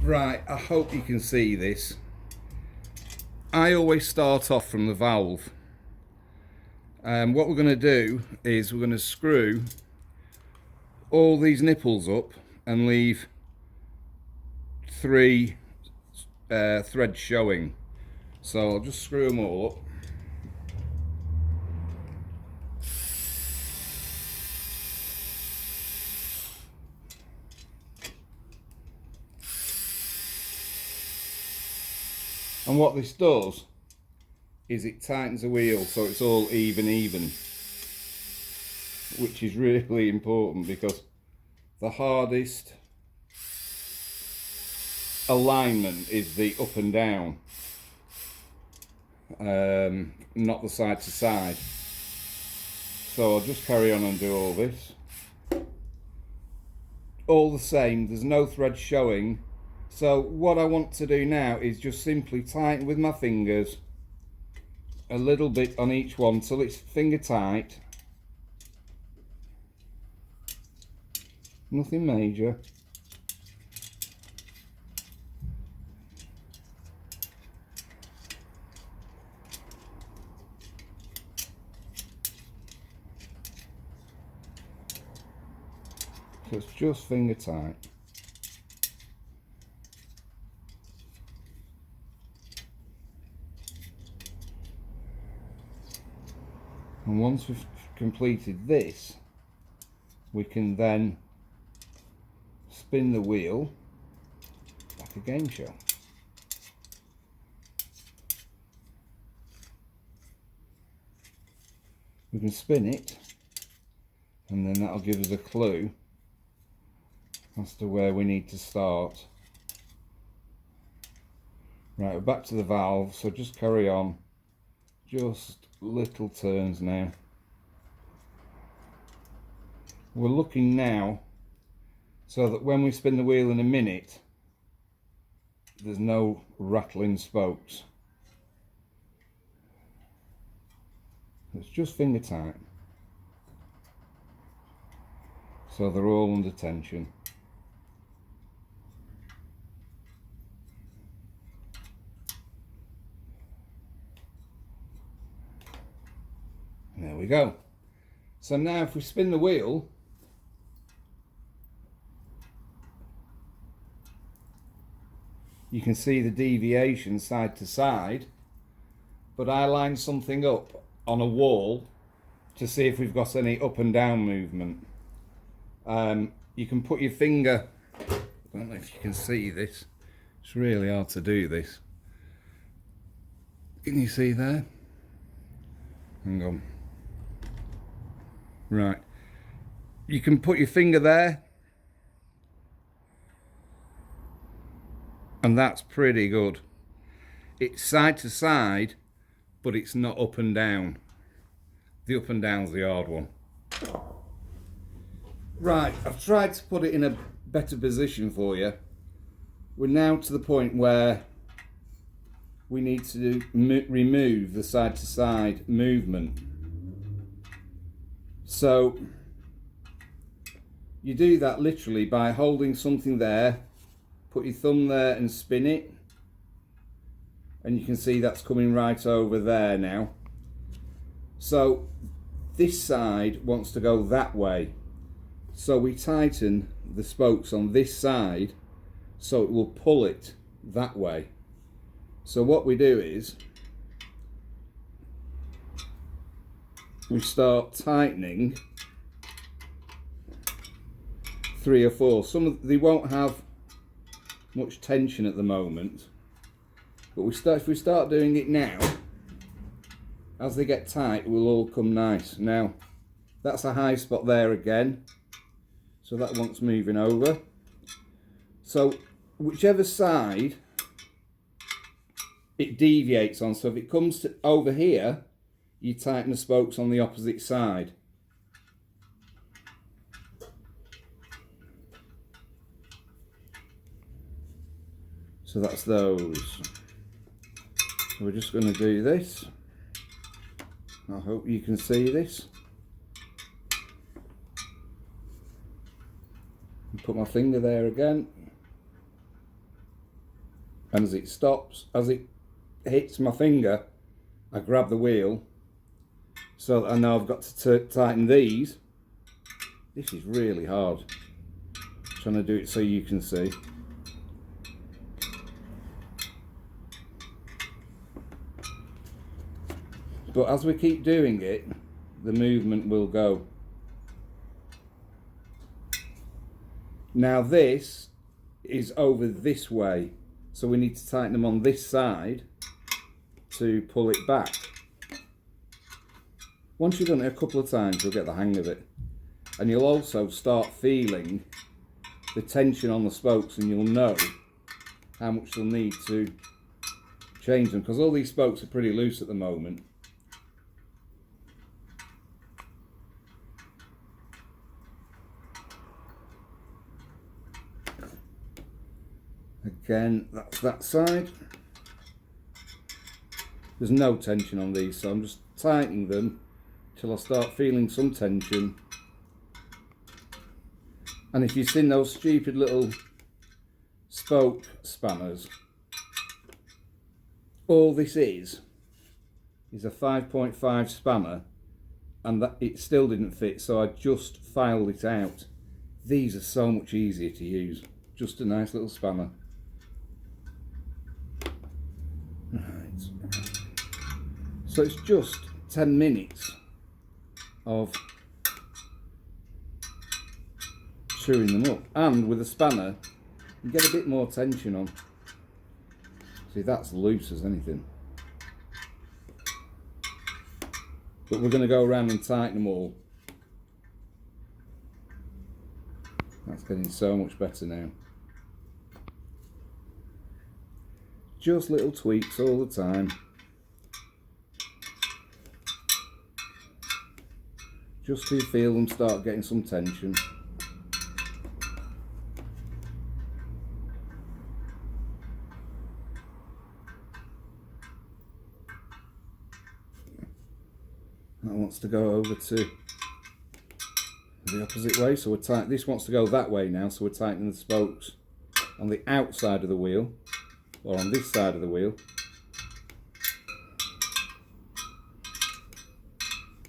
Right, I hope you can see this. I always start off from the valve. What we're going to do is we're going to screw all these nipples up and leave 3 threads showing. So I'll just screw them all up. And what this does is it tightens the wheel so it's all even, which is really important because the hardest alignment is the up and down, not the side to side. So I'll just carry on and do all this. All the same, there's no thread showing. So what I want to do now is just simply tighten with my fingers a little bit on each one till it's finger tight. Nothing major. So it's just finger tight. And once we've completed this, we can then spin the wheel like a game show. We can spin it, and then that'll give us a clue as to where we need to start. Right, we're back to the valve, so just carry on. Just little turns now. We're looking now so that when we spin the wheel in a minute, there's no rattling spokes. It's just finger tight, so they're all under tension. There we go. So now if we spin the wheel, you can see the deviation side to side, but I lined something up on a wall to see if we've got any up and down movement. You can put your finger, I don't know if you can see this, it's really hard to do this. Can you see there? Hang on. Right, you can put your finger there and that's pretty good. It's side to side, but it's not up and down. The up and down's the hard one. Right, I've tried to put it in a better position for you. We're now to the point where we need to remove the side to side movement. So you do that literally by holding something there, put your thumb there and spin it, and you can see that's coming right over there now. So this side wants to go that way, so we tighten the spokes on this side so it will pull it that way. So what we do is we start tightening 3 or 4. They won't have much tension at the moment, but if we start doing it now, as they get tight, it will all come nice. Now that's a high spot there again, so that wants moving over. So whichever side it deviates on, so if it comes to over here, you tighten the spokes on the opposite side. So that's those. So we're just going to do this. I hope you can see this. Put my finger there again. and as it stops, as it hits my finger, I grab the wheel, so that I know I've got to tighten these. This is really hard, trying to do it so you can see. But as we keep doing it, the movement will go. Now this is over this way, so we need to tighten them on this side to pull it back. Once you've done it a couple of times, you'll get the hang of it. And you'll also start feeling the tension on the spokes, and you'll know how much you'll need to change them, because all these spokes are pretty loose at the moment. Again, that's that side. There's no tension on these, so I'm just tightening them till I start feeling some tension. And if you've seen those stupid little spoke spanners, all this is a 5.5 spanner, and that it still didn't fit, so I just filed it out. These are so much easier to use. Just a nice little spanner. Right. So it's just 10 minutes of chewing them up, and with a spanner you get a bit more tension on. See, that's loose as anything. But we're going to go around and tighten them all. That's getting so much better now. Just little tweaks all the time. Just to feel them start getting some tension. That wants to go over to the opposite way, so we're this wants to go that way now, so we're tightening the spokes on the outside of the wheel, or on this side of the wheel.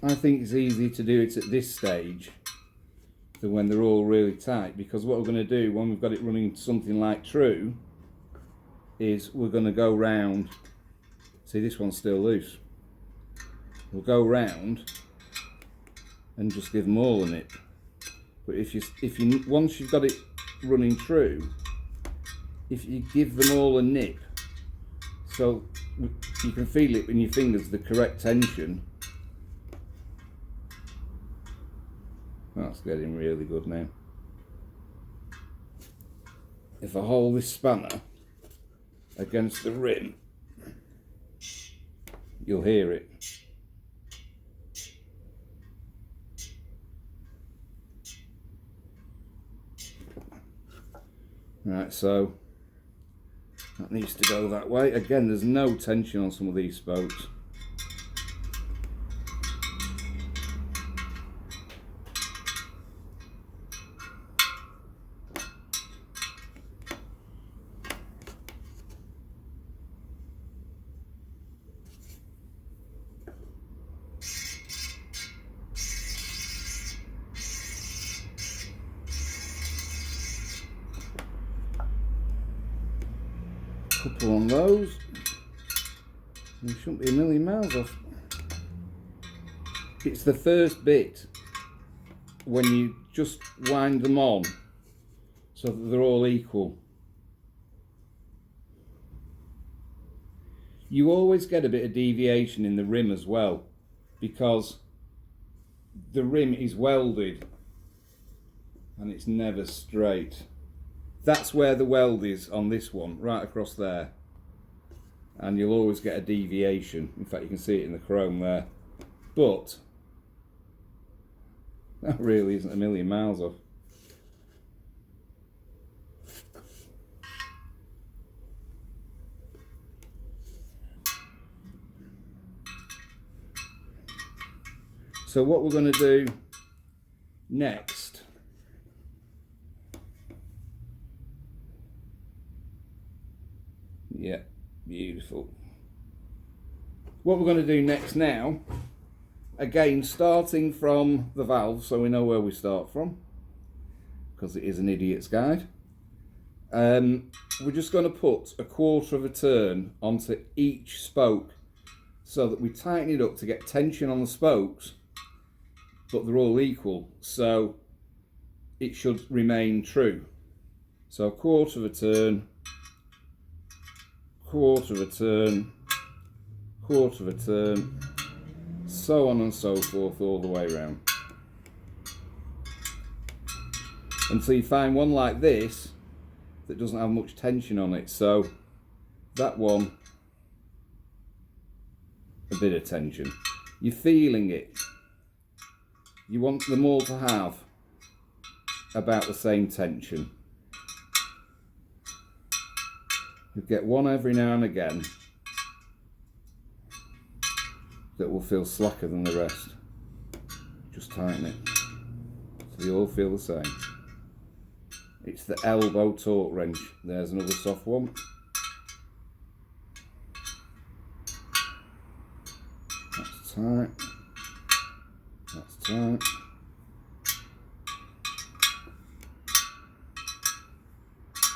I think it's easy to do it at this stage than when they're all really tight, because what we're going to do when we've got it running something like true is we're going to go round. See, this one's still loose. We'll go round and just give them all a nip. But if you once you've got it running true, if you give them all a nip, so you can feel it in your fingers, the correct tension. That's getting really good now. If I hold this spanner against the rim, you'll hear it. Right, so that needs to go that way. Again, there's no tension on some of these spokes. Couple on those. You shouldn't be a million miles off. It's the first bit when you just wind them on so that they're all equal. You always get a bit of deviation in the rim as well, because the rim is welded and it's never straight. That's where the weld is on this one, right across there. And you'll always get a deviation. In fact, you can see it in the chrome there. But that really isn't a million miles off. So what we're going to do next Yeah, beautiful. What we're going to do next now, again starting from the valve so we know where we start from, because it is an idiot's guide. We're just going to put a quarter of a turn onto each spoke so that we tighten it up to get tension on the spokes, but they're all equal, so it should remain true. So a quarter of a turn, quarter of a turn, quarter of a turn, so on and so forth all the way around, until you find one like this that doesn't have much tension on it. So that one, a bit of tension. You're feeling it. You want them all to have about the same tension. You get one every now and again that will feel slacker than the rest. Just tighten it so they all feel the same. It's the elbow torque wrench. There's another soft one. That's tight. That's tight.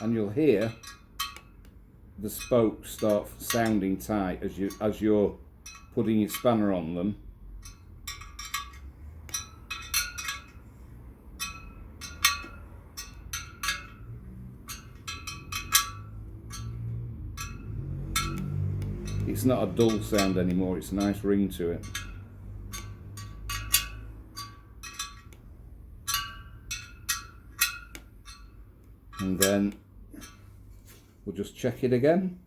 And you'll hear the spokes start sounding tight as you're putting your spanner on them. It's not a dull sound anymore, it's a nice ring to it. And then we'll just check it again.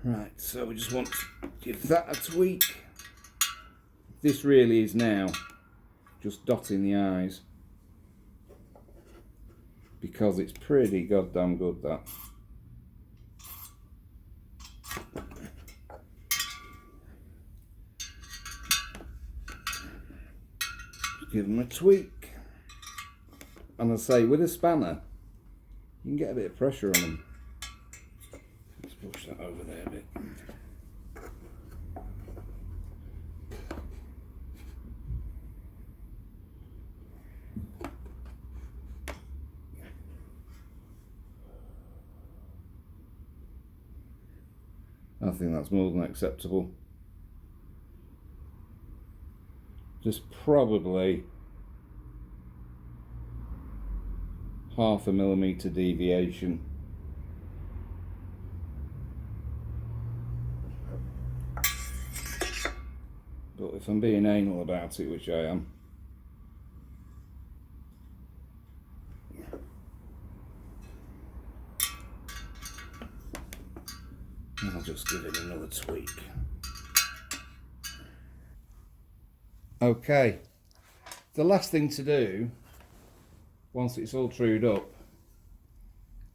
Right, so we just want to give that a tweak. This really is now just dotting the I's, because it's pretty goddamn good, that. Just give them a tweak. And I say, with a spanner, you can get a bit of pressure on them. Let's push that over there a bit. I think that's more than acceptable. Just probably 0.5 millimetre deviation. But if I'm being anal about it, which I am, I'll just give it another tweak. Okay, the last thing to do, once it's all trued up,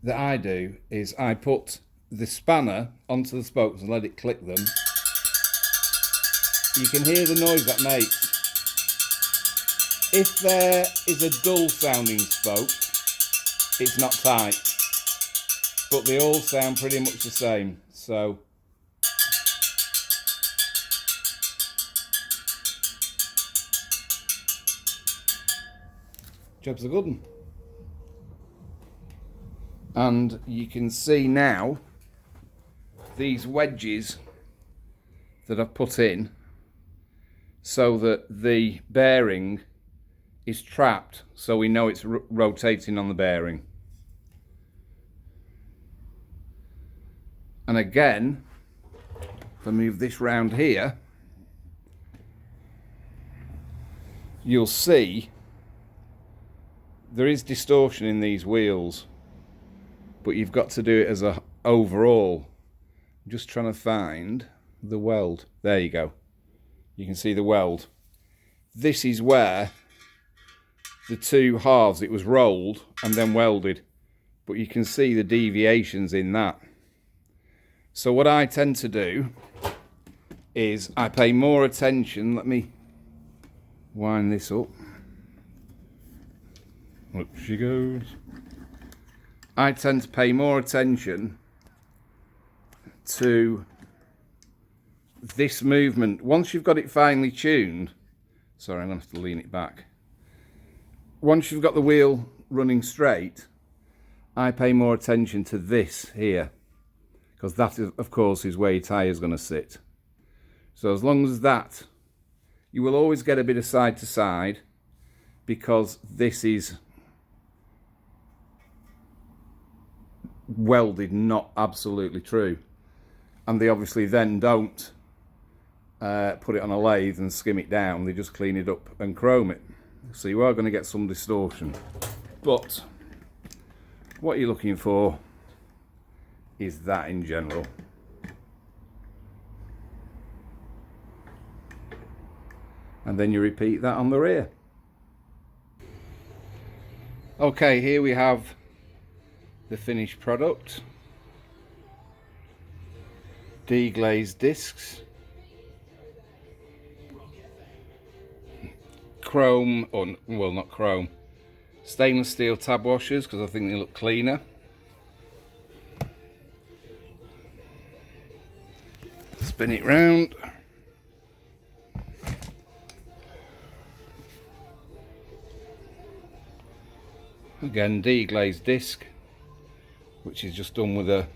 that I do is I put the spanner onto the spokes and let it click them. You can hear the noise that makes. If there is a dull sounding spoke, it's not tight, but they all sound pretty much the same. So job's a good one. And you can see now these wedges that I've put in so that the bearing is trapped, so we know it's rotating on the bearing. And again, if I move this round here, you'll see there is distortion in these wheels, but you've got to do it as a overall. I'm just trying to find the weld. There you go. You can see the weld. This is where the two halves, it was rolled and then welded, but you can see the deviations in that. So what I tend to do is I pay more attention. Let me wind this up. Up she goes. I tend to pay more attention to this movement. Once you've got it finely tuned, sorry, I'm going to have to lean it back. Once you've got the wheel running straight, I pay more attention to this here, because that, is, of course, is where your tyre is going to sit. So as long as that, you will always get a bit of side to side, because this is welded, not absolutely true. And they obviously then don't put it on a lathe and skim it down. They just clean it up and chrome it. So you are going to get some distortion. But what you're looking for is that in general. And then you repeat that on the rear. Okay, here we have the finished product. Deglazed discs. Chrome, or well, not chrome, stainless steel tab washers, because I think they look cleaner. Spin it round. Again, deglazed disc, which is just done with a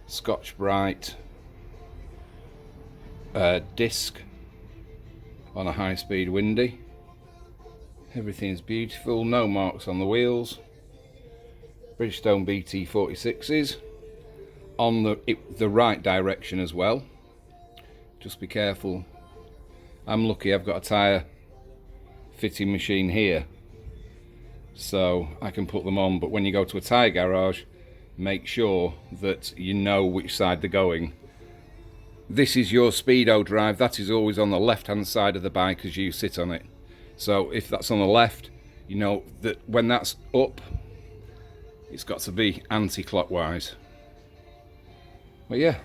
Scotch-Brite disc on a high-speed windy. Everything's beautiful, no marks on the wheels. Bridgestone BT46s on the right direction as well. Just be careful. I'm lucky I've got a tyre fitting machine here, so I can put them on, but when you go to a tyre garage, make sure that you know which side they're going. This is your speedo drive, that is always on the left hand side of the bike as you sit on it. So if that's on the left, you know that when that's up, it's got to be anti-clockwise. But yeah,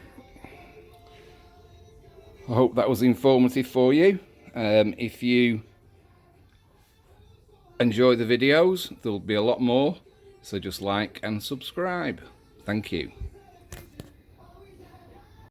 I hope that was informative for you. If you enjoy the videos, there'll be a lot more, so just like and subscribe. Thank you.